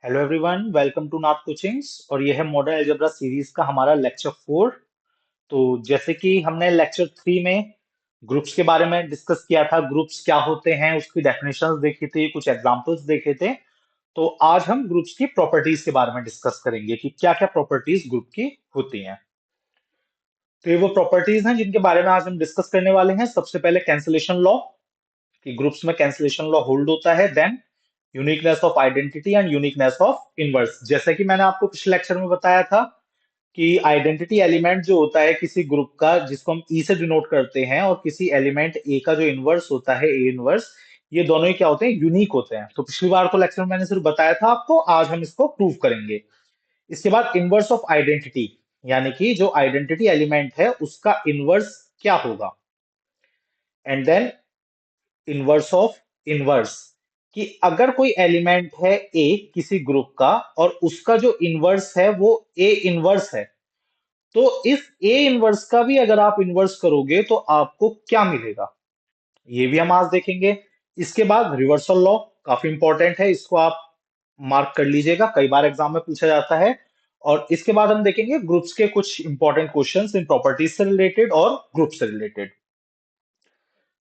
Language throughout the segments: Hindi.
Hello everyone, welcome to Nath coachings. और यह है मॉडर्न अलजेब्रा सीरीज का हमारा लेक्चर 4। तो जैसे कि हमने लेक्चर 3 में ग्रुप्स के बारे में डिस्कस किया था, ग्रुप्स क्या होते हैं उसकी डेफिनेशंस देखी थी, कुछ एग्जांपल्स देखे थे। तो आज हम ग्रुप्स की प्रॉपर्टीज के बारे में डिस्कस करेंगे कि क्या क्या प्रॉपर्टीज ग्रुप की होती हैं। तो ये वो प्रॉपर्टीज हैं जिनके बारे में आज हम डिस्कस करने वाले हैं। सबसे पहले कैंसिलेशन लॉ, कि ग्रुप्स में कैंसिलेशन लॉ होल्ड होता है। Then uniqueness of identity and uniqueness of inverse. जैसे कि मैंने आपको पिछले लेक्चर में बताया था कि आइडेंटिटी एलिमेंट जो होता है किसी ग्रुप का, जिसको हम ई से डिनोट करते हैं, और किसी एलिमेंट ए का जो इनवर्स होता है, ए इनवर्स, ये दोनों ही क्या होते हैं, यूनिक होते हैं। तो पिछली बार तो लेक्चर में मैंने सिर्फ बताया था आपको, आज हम इसको प्रूव करेंगे। इसके बाद इनवर्स ऑफ आइडेंटिटी, यानी कि जो आइडेंटिटी एलिमेंट है उसका इनवर्स क्या होगा। And then inverse of inverse, कि अगर कोई एलिमेंट है ए किसी ग्रुप का और उसका जो इनवर्स है वो ए इनवर्स है, तो इस ए इनवर्स का भी अगर आप इनवर्स करोगे तो आपको क्या मिलेगा, ये भी हम आज देखेंगे। इसके बाद रिवर्सल लॉ, काफी इंपॉर्टेंट है, इसको आप मार्क कर लीजिएगा, कई बार एग्जाम में पूछा जाता है। और इसके बाद हम देखेंगे ग्रुप्स के कुछ इंपॉर्टेंट क्वेश्चंस इन प्रॉपर्टीज से रिलेटेड और ग्रुप से रिलेटेड।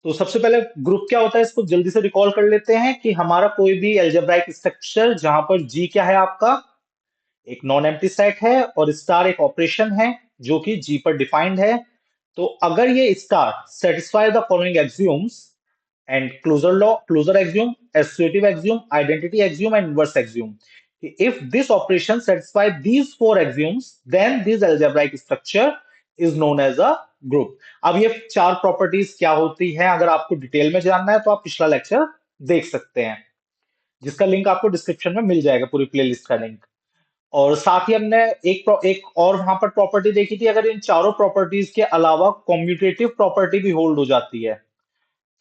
तो सबसे पहले ग्रुप क्या होता है इसको जल्दी से रिकॉल कर लेते हैं, कि हमारा कोई भी एल्जेब्राइक स्ट्रक्चर जहां पर जी क्या है आपका, एक नॉन एम्प्टी सेट है, और स्टार एक ऑपरेशन है जो कि जी पर डिफाइंड है। तो अगर ये star satisfy the following axioms and closure law, closure axiom, associative axiom, identity axiom and inverse axiom, if this operation satisfy these four axioms, then this algebraic structure is known as a group। अब ये चार प्रॉपर्टीज क्या होती हैं, अगर आपको डिटेल में जानना है तो आप पिछला लेक्चर देख सकते हैं, जिसका लिंक आपको डिस्क्रिप्शन में मिल जाएगा, पूरी प्लेलिस्ट का लिंक। और साथ ही हमने एक और वहां पर प्रॉपर्टी देखी थी, अगर इन चारों प्रॉपर्टीज के अलावा कॉम्यूटेटिव प्रॉपर्टी भी होल्ड हो जाती है,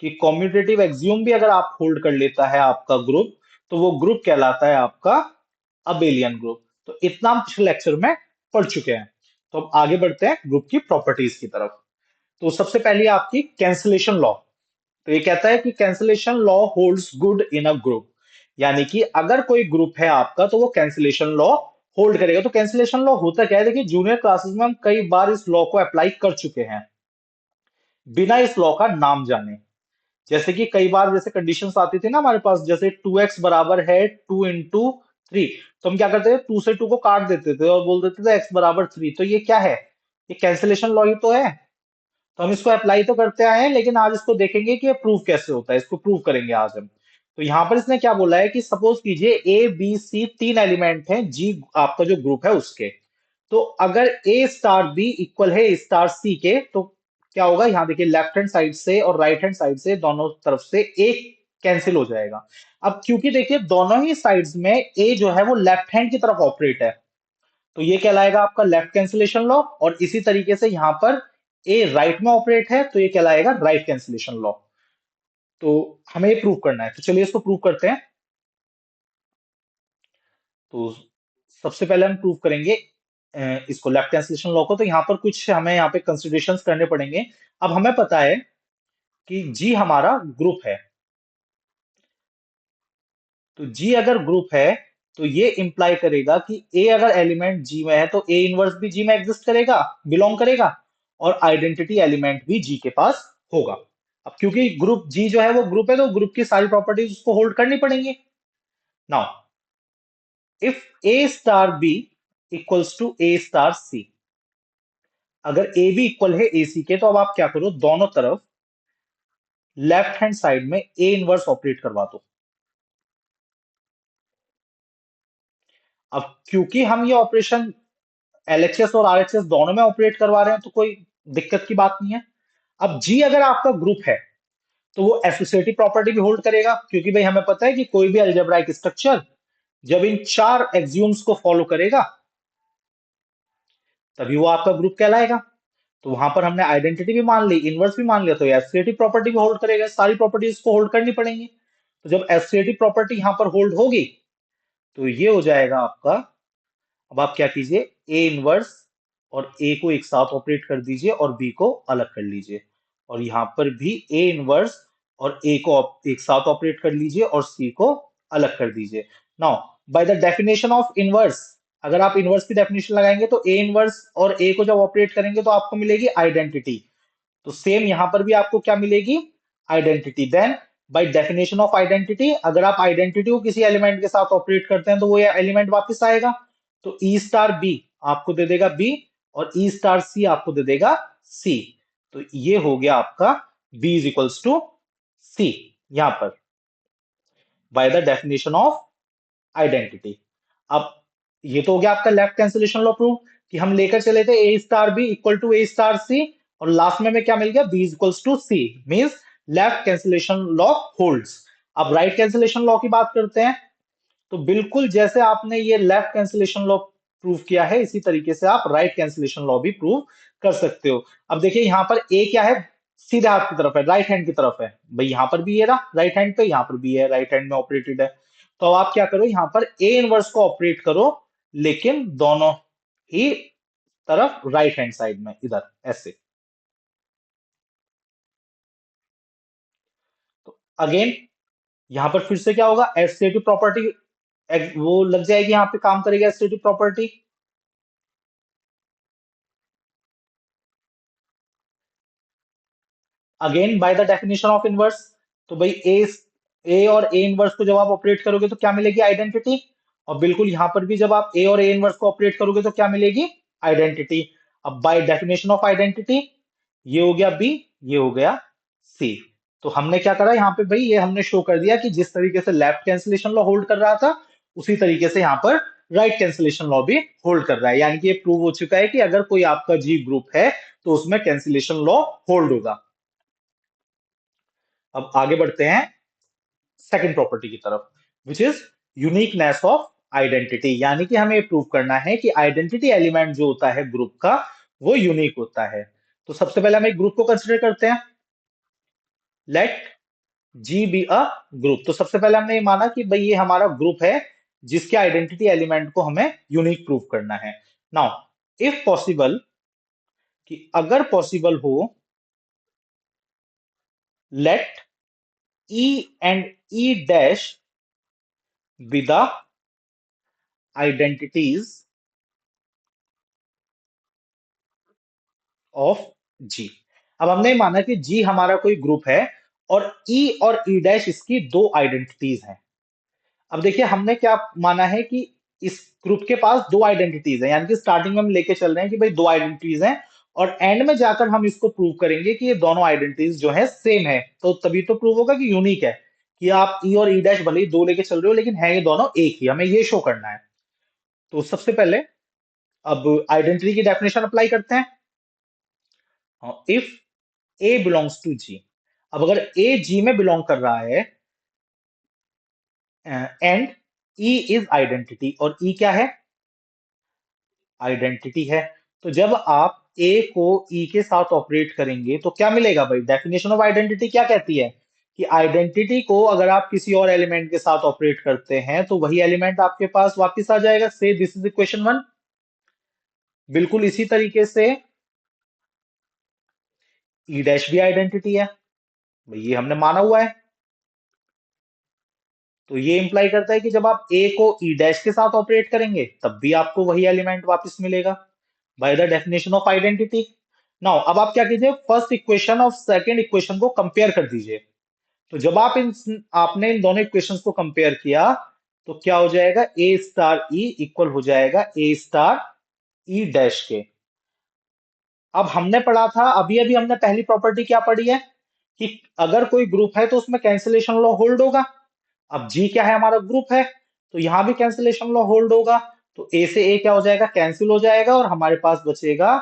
कि कॉम्यूटेटिव एक्सियम भी अगर आप होल्ड कर लेता है आपका ग्रुप, तो वो ग्रुप कहलाता है आपका अबेलियन ग्रुप। तो इतना हम पिछले लेक्चर में पढ़ चुके हैं। तो अब आगे बढ़ते हैं ग्रुप की प्रॉपर्टीज की तरफ। तो सबसे पहले आपकी कैंसिलेशन लॉ। तो ये कहता है कि cancellation law holds good in a group, यानी कि अगर कोई ग्रुप है आपका तो वो कैंसिलेशन लॉ होल्ड करेगा। तो कैंसिलेशन लॉ होता क्या है, देखिए जूनियर क्लासेस में हम कई बार इस लॉ को अप्लाई कर चुके हैं बिना इस लॉ का नाम जाने। जैसे कि कई बार जैसे कंडीशंस आती थी ना हमारे पास, जैसे 2x बराबर है 2 into 3, तो हम क्या करते थे, 2 से 2 को काट देते थे और बोल देते थे x बराबर 3। तो ये क्या है, ये कैंसिलेशन लॉ ही तो है। तो हम इसको अप्लाई तो करते आए हैं, लेकिन आज इसको देखेंगे कि ये प्रूव कैसे होता है, इसको प्रूव करेंगे आज हम। तो यहाँ पर इसने क्या बोला है कि सपोज कीजिए ए बी सी तीन एलिमेंट हैं जी आपका जो ग्रुप है उसके। तो अगर ए स्टार बी इक्वल है ए स्टार सी के, तो क्या होगा, यहाँ देखिए लेफ्ट हैंड साइड से और राइट हैंड साइड से दोनों तरफ से एक कैंसिल हो जाएगा। अब क्योंकि देखिए दोनों ही साइड्स में ए जो है वो लेफ्ट हैंड की तरफ ऑपरेट है, तो ये कहलाएगा आपका लेफ्ट कैंसिलेशन लॉ। और इसी तरीके से यहां पर ए राइट में ऑपरेट है, तो ये कहलाएगा राइट कैंसिलेशन लॉ। तो हमें ये प्रूव करना है, तो चलिए इसको प्रूव करते हैं। तो सबसे पहले हम प्रूव करेंगे इसको लेफ्ट कैंसिलेशन लॉ को। तो यहाँ पर कुछ हमें यहाँ पे कंसिडरेशंस करने पड़ेंगे। अब हमें पता है कि जी हमारा ग्रुप है, तो जी अगर ग्रुप है तो ये इंप्लाई करेगा कि ए अगर एलिमेंट जी में है तो ए इनवर्स भी जी में एग्जिस्ट करेगा, बिलोंग करेगा, और आइडेंटिटी एलिमेंट भी जी के पास होगा। अब क्योंकि ग्रुप जी जो है वो ग्रुप है, तो ग्रुप की सारी प्रॉपर्टीज उसको होल्ड करनी पड़ेंगी। Now if A star B equals to A star C, अगर ए भी इक्वल है ए सी के, तो अब आप क्या करो, दोनों तरफ लेफ्ट हैंड साइड में ए इनवर्स ऑपरेट करवा दो। अब क्योंकि हम ये ऑपरेशन एलएचएस और आरएचएस दोनों में ऑपरेट करवा रहे हैं, तो कोई दिक्कत की बात नहीं है। अब जी अगर आपका ग्रुप है तो वो एसोसिएटिव प्रॉपर्टी भी होल्ड करेगा, क्योंकि भाई हमें पता है कि कोई भी अलजेब्राइक स्ट्रक्चर जब इन चार एक्सियोम्स को फॉलो करेगा तभी वो आपका ग्रुप कहलाएगा। तो वहां पर हमने आइडेंटिटी भी मान ली, इनवर्स भी मान लिया, तो एसोसिएटिव प्रॉपर्टी भी होल्ड करेगा, सारी प्रॉपर्टीज को होल्ड करनी पड़ेंगी। तो जब एसोसिएटिव प्रॉपर्टी यहां पर होल्ड होगी तो ये हो जाएगा आपका। अब आप क्या कीजिए, ए इनवर्स और ए को एक साथ ऑपरेट कर दीजिए और बी को अलग कर लीजिए, और यहां पर भी ए इनवर्स और ए को एक साथ ऑपरेट कर लीजिए और सी को अलग कर दीजिए। Now bye the definition of inverse, अगर आप इनवर्स की डेफिनेशन लगाएंगे तो ए इनवर्स और ए को जब ऑपरेट करेंगे तो आपको मिलेगी आइडेंटिटी। तो सेम यहां पर भी आपको क्या मिलेगी, identity. Then by definition of identity, अगर आप आइडेंटिटी को किसी एलिमेंट के साथ ऑपरेट करते हैं तो वो एलिमेंट वापस आएगा। तो ई स्टार बी आपको दे देगा बी, और ई स्टार सी आपको दे देगा सी। तो ये हो गया आपका बी इज इक्वल्स टू सी यहां पर, bye the definition of identity. अब ये तो हो गया आपका लेफ्ट कैंसिलेशन लॉ प्रूव, कि हम लेकर चले थे A star B equal to A star C, और लास्ट में हमें क्या मिल गया, B equals to C, means left cancellation law holds. अब राइट कैंसिलेशन लॉ की बात करते हैं। तो बिल्कुल जैसे आपने ये लेफ्ट कैंसिलेशन लॉ प्रूव किया है, इसी तरीके से आप राइट कैंसिलेशन लॉ भी प्रूव कर सकते हो। अब देखिए यहाँ पर ए क्या है, सीधे हाथ की तरफ है, राइट हैंड की तरफ है। भाई यहाँ पर भी ये रहा राइट हैंड पे, यहाँ पर भी है राइट हैंड में ऑपरेटेड है। तो अब आप क्या करो, यहाँ पर ए इनवर्स को ऑपरेट करो, लेकिन दोनों ही तरफ राइट हैंड साइड में, इधर ऐसे। तो अगेन यहाँ पर फिर से क्या होगा, एसोसिएटिव प्रॉपर्टी वो लग जाएगी, यहाँ पे काम करेगा associative property. Again bye the definition of inverse, तो भाई ए और ए इनवर्स को जब आप ऑपरेट करोगे तो क्या मिलेगी, आइडेंटिटी। और बिल्कुल यहां पर भी जब आप ए और ए इनवर्स को ऑपरेट करोगे तो क्या मिलेगी, आइडेंटिटी। अब बाय डेफिनेशन ऑफ आइडेंटिटी, ये हो गया बी, ये हो गया सी। तो हमने क्या करा यहाँ पे भाई, ये हमने शो कर दिया कि जिस तरीके से लेफ्ट कैंसिलेशन लॉ होल्ड कर रहा था, उसी तरीके से यहाँ पर राइट कैंसिलेशन लॉ भी होल्ड कर रहा है। यानी कि ये प्रूव हो चुका है कि अगर कोई आपका जी ग्रुप है तो उसमें कैंसिलेशन लॉ होल्ड होगा। अब आगे बढ़ते हैं सेकंड प्रॉपर्टी की तरफ, which is uniqueness of identity. यानी कि हमें प्रूव करना है कि आइडेंटिटी एलिमेंट जो होता है ग्रुप का, वो यूनिक होता है। तो सबसे पहले हम एक ग्रुप को कंसिडर करते हैं, let G be a group. तो सबसे पहले हमने ये माना कि भाई ये हमारा ग्रुप है जिसके आइडेंटिटी एलिमेंट को हमें यूनिक प्रूव करना है। नाउ इफ पॉसिबल, कि अगर पॉसिबल हो, let E and E dash be the identities of G. अब हमने माना कि जी हमारा कोई ग्रुप है, और ई और ई डैश इसकी दो आइडेंटिटीज हैं। अब देखिए हमने क्या माना है कि इस ग्रुप के पास दो आइडेंटिटीज हैं, यानी कि स्टार्टिंग में हम लेके चल रहे हैं कि भाई दो आइडेंटिटीज हैं, और एंड में जाकर हम इसको प्रूव करेंगे कि ये दोनों आइडेंटिटीज जो है सेम है। तो तभी तो प्रूव होगा कि यूनिक है, कि आप ई और ई डैश भले ही दो लेके चल रहे हो लेकिन है ये दोनों एक ही, हमें ये शो करना है। तो सबसे पहले अब आइडेंटिटी की डेफिनेशन अप्लाई करते हैं। If A belongs to G, अब अगर ए जी में बिलोंग कर रहा है, एंड ई इज आइडेंटिटी, और ई क्या है, आइडेंटिटी है। तो जब आप ए को ई के साथ ऑपरेट करेंगे तो क्या मिलेगा भाई, डेफिनेशन ऑफ आइडेंटिटी क्या कहती है, कि आइडेंटिटी को अगर आप किसी और एलिमेंट के साथ ऑपरेट करते हैं तो वही एलिमेंट आपके पास वापस आ जाएगा। से दिस इज इक्वेशन वन। बिल्कुल इसी तरीके से ई डैश भी आइडेंटिटी है, भाई ये हमने माना हुआ है। तो ये इंप्लाई करता है कि जब आप ए को ई डैश के साथ ऑपरेट करेंगे तब भी आपको वही एलिमेंट वापस मिलेगा, by the definition of identity. Now अब आप क्या कीजिए, फर्स्ट इक्वेशन और सेकंड इक्वेशन को कंपेयर कर दीजिए। तो जब आपने इन दोनों इक्वेशंस को कंपेयर किया तो क्या हो जाएगा, ए स्टार ई इक्वल हो जाएगा ए स्टार ई डैश के। अब हमने पढ़ा था, अभी अभी हमने पहली प्रॉपर्टी क्या पढ़ी है, कि अगर कोई ग्रुप है तो उसमें कैंसिलेशन लॉ होल्ड होगा। अब जी क्या है, हमारा ग्रुप है, तो यहां भी कैंसिलेशन लॉ होल्ड होगा। तो ए से ए क्या हो जाएगा, कैंसिल हो जाएगा, और हमारे पास बचेगा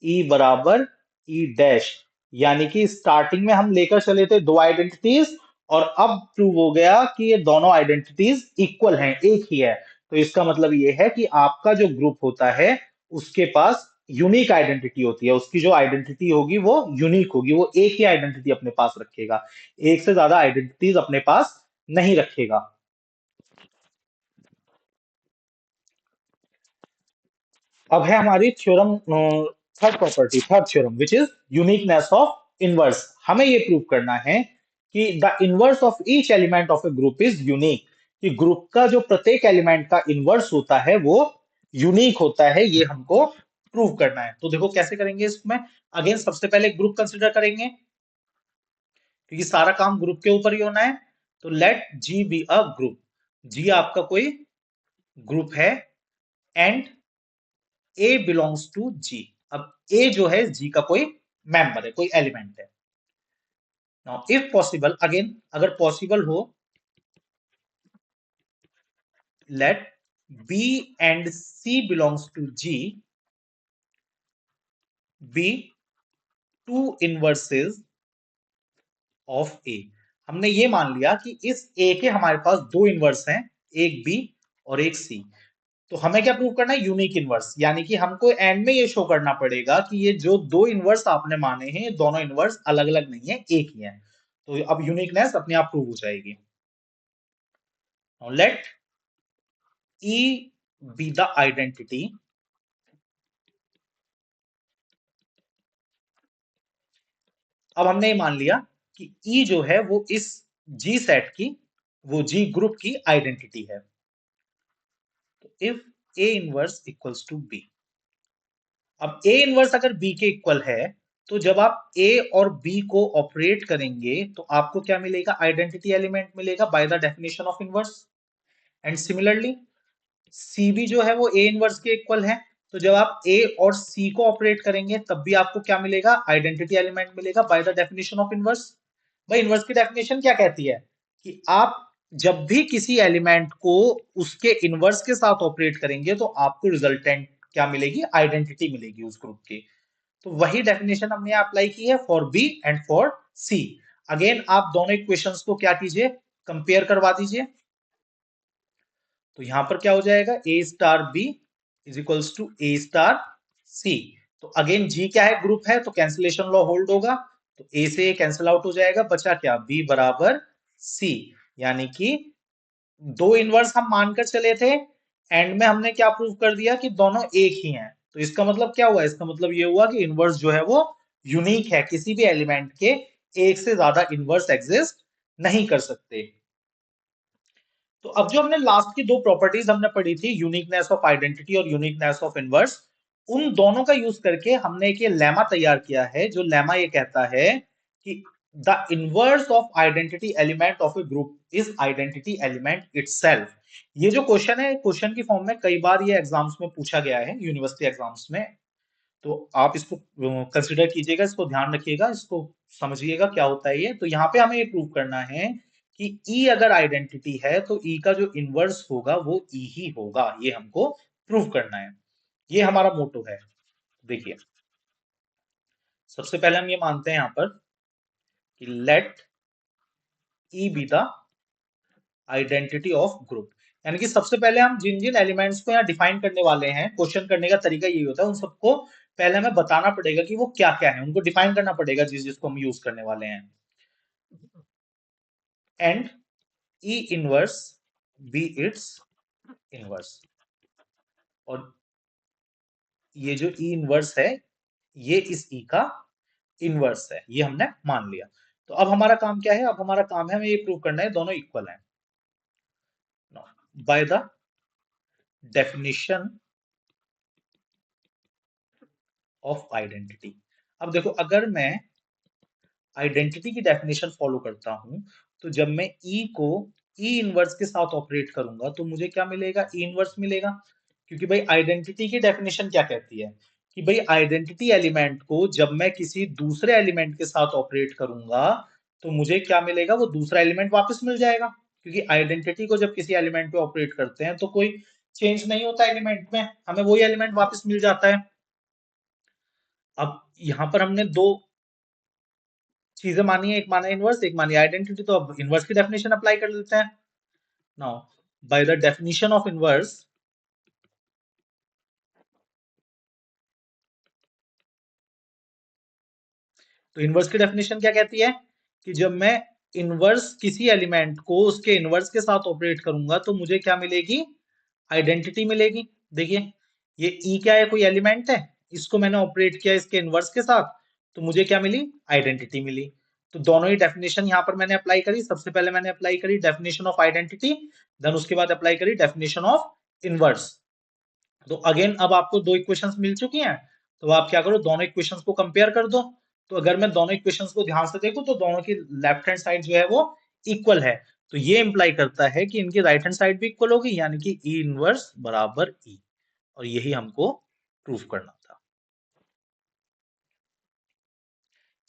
ई बराबर ई डैश। यानी कि स्टार्टिंग में हम लेकर चले थे दो आइडेंटिटीज, और अब प्रूव हो गया कि ये दोनों आइडेंटिटीज इक्वल हैं, एक ही है। तो इसका मतलब ये है कि आपका जो ग्रुप होता है उसके पास यूनिक आइडेंटिटी होती है, उसकी जो आइडेंटिटी होगी वो यूनिक होगी, वो एक ही आइडेंटिटी अपने पास रखेगा, एक से ज्यादा आइडेंटिटीज अपने पास नहीं रखेगा। अब है हमारी theorem, third property, third theorem, which is uniqueness of inverse. हमें ये प्रूव करना है कि the inverse of each element of A group is unique, कि ग्रुप का जो प्रत्येक एलिमेंट का इनवर्स होता है वो यूनिक होता है, ये हमको प्रूव करना है। तो देखो कैसे करेंगे इसमें। अगेन सबसे पहले ग्रुप कंसिडर करेंगे, क्योंकि सारा काम ग्रुप के ऊपर ही होना है। तो let G be a group, G आपका कोई ग्रुप है and A belongs to G. अब ए जो है जी का कोई मेंबर है, कोई एलिमेंट है। नाउ इफ पॉसिबल, अगेन अगर पॉसिबल हो, let B and C belongs to G be two inverses of A. हमने ये मान लिया कि इस ए के हमारे पास दो इनवर्स हैं, एक बी और एक सी। तो हमें क्या प्रूव करना है, यूनिक इनवर्स, यानी कि हमको एंड में ये शो करना पड़ेगा कि ये जो दो इनवर्स आपने माने हैं, ये दोनों इनवर्स अलग अलग नहीं है, एक ही है। तो अब यूनिकनेस अपने आप प्रूव हो जाएगी। Let E be the identity अब हमने ये मान लिया कि ई जो है वो इस जी सेट की, वो जी ग्रुप की आइडेंटिटी है। तो if A inverse equals to B, अब ए इनवर्स अगर बी के इक्वल है, तो जब आप ए और बी को ऑपरेट करेंगे तो आपको क्या मिलेगा, आइडेंटिटी एलिमेंट मिलेगा by the definition of inverse. And similarly C भी जो है वो ए इनवर्स के इक्वल है, तो जब आप ए और सी को ऑपरेट करेंगे तब भी आपको क्या मिलेगा, आइडेंटिटी एलिमेंट मिलेगा by the definition of inverse. भाई इनवर्स की डेफिनेशन क्या कहती है कि आप जब भी किसी एलिमेंट को उसके इनवर्स के साथ ऑपरेट करेंगे तो आपको रिजल्टेंट क्या मिलेगी, आइडेंटिटी मिलेगी उस ग्रुप की। तो वही डेफिनेशन हमने अप्लाई की है for B and for C. Again आप दोनों इक्वेशंस को क्या कीजिए, कंपेयर करवा दीजिए। तो यहां पर क्या हो जाएगा, A star B is equals to A star C. तो अगेन जी क्या है, ग्रुप है, तो कैंसिलेशन लॉ होल्ड होगा। तो ए से कैंसिल आउट हो जाएगा, बचा क्या, बी बराबर सी। यानी कि दो इनवर्स हम मानकर चले थे, एंड में हमने क्या प्रूव कर दिया कि दोनों एक ही हैं। तो इसका मतलब क्या हुआ, इसका मतलब ये हुआ कि इनवर्स जो है वो यूनिक है, किसी भी एलिमेंट के एक से ज्यादा इनवर्स एग्जिस्ट नहीं कर सकते। तो अब जो हमने लास्ट की दो प्रॉपर्टीज हमने पढ़ी थी, यूनिकनेस ऑफ आइडेंटिटी और यूनिकनेस ऑफ इनवर्स, उन दोनों का यूज करके हमने एक ये लेमा तैयार किया है। जो लेमा ये कहता है कि the inverse of identity element of A group is identity element itself. ये जो क्वेश्चन है, क्वेश्चन की फॉर्म में कई बार ये एग्जाम्स में पूछा गया है, यूनिवर्सिटी एग्जाम्स में। तो आप इसको कंसिडर कीजिएगा, इसको ध्यान रखिएगा, इसको समझिएगा क्या होता है ये। तो यहाँ पे हमें ये प्रूव करना है कि ई अगर आइडेंटिटी है तो ई का जो इनवर्स होगा वो ई ही होगा, ये हमको प्रूव करना है। ये हमारा मोटो है। देखिए सबसे पहले हम ये मानते हैं यहाँ पर कि let E be the identity of group. यानी कि सबसे पहले हम जिन जिन एलिमेंट्स को यहाँ डिफाइन करने वाले हैं, क्वेश्चन करने का तरीका यही होता है, उन सबको पहले हमें बताना पड़ेगा कि वो क्या क्या है, उनको डिफाइन करना पड़ेगा जिस जिसको हम यूज करने वाले हैं। And E inverse be its inverse, और ये जो ई इनवर्स है ये इस ई का इनवर्स है, ये हमने मान लिया। तो अब हमारा काम क्या है, अब हमारा काम है हमें ये प्रूव करना है दोनों इक्वल हैं bye the definition of identity. अब देखो अगर मैं आइडेंटिटी की डेफिनेशन फॉलो करता हूं, तो जब मैं ई को ई इनवर्स के साथ ऑपरेट करूंगा तो मुझे क्या मिलेगा, ई इनवर्स मिलेगा। क्योंकि भाई आइडेंटिटी की डेफिनेशन क्या कहती है कि भाई आइडेंटिटी एलिमेंट को जब मैं किसी दूसरे एलिमेंट के साथ ऑपरेट करूंगा तो मुझे क्या मिलेगा, वो दूसरा एलिमेंट वापस मिल जाएगा। क्योंकि आइडेंटिटी को जब किसी एलिमेंट पे ऑपरेट करते हैं तो कोई चेंज नहीं होता एलिमेंट में, हमें वही एलिमेंट वापस मिल जाता है। अब यहां पर हमने दो चीजें मानी है, एक माना इनवर्स, एक मानी आइडेंटिटी। तो अब इनवर्स की डेफिनेशन अप्लाई कर लेते हैं। Now bye the definition of inverse, तो इनवर्स की डेफिनेशन क्या कहती है कि जब मैं इनवर्स किसी एलिमेंट को उसके इनवर्स के साथ ऑपरेट करूंगा तो मुझे क्या मिलेगी, आइडेंटिटी मिलेगी। देखिए ये ई क्या है, कोई एलिमेंट है, इसको मैंने ऑपरेट किया इसके इनवर्स के साथ, तो मुझे क्या मिली, आइडेंटिटी मिली। तो दोनों ही डेफिनेशन यहां पर मैंने अप्लाई करी। सबसे पहले मैंने अप्लाई करी डेफिनेशन ऑफ आइडेंटिटी, देन उसके बाद अप्लाई करी डेफिनेशन ऑफ इनवर्स। तो अगेन अब आपको दो इक्वेशंस मिल चुकी हैं, तो आप क्या करो, दोनों इक्वेशंस को कंपेयर कर दो। तो अगर मैं दोनों इक्वेशंस को ध्यान से देखूं तो दोनों की लेफ्ट हैंड साइड जो है वो इक्वल है। तो ये इंप्लाई करता है कि इनकी राइट हैंड साइड भी इक्वल होगी, यानी कि ई इनवर्स बराबर ई। और यही हमको प्रूफ करना था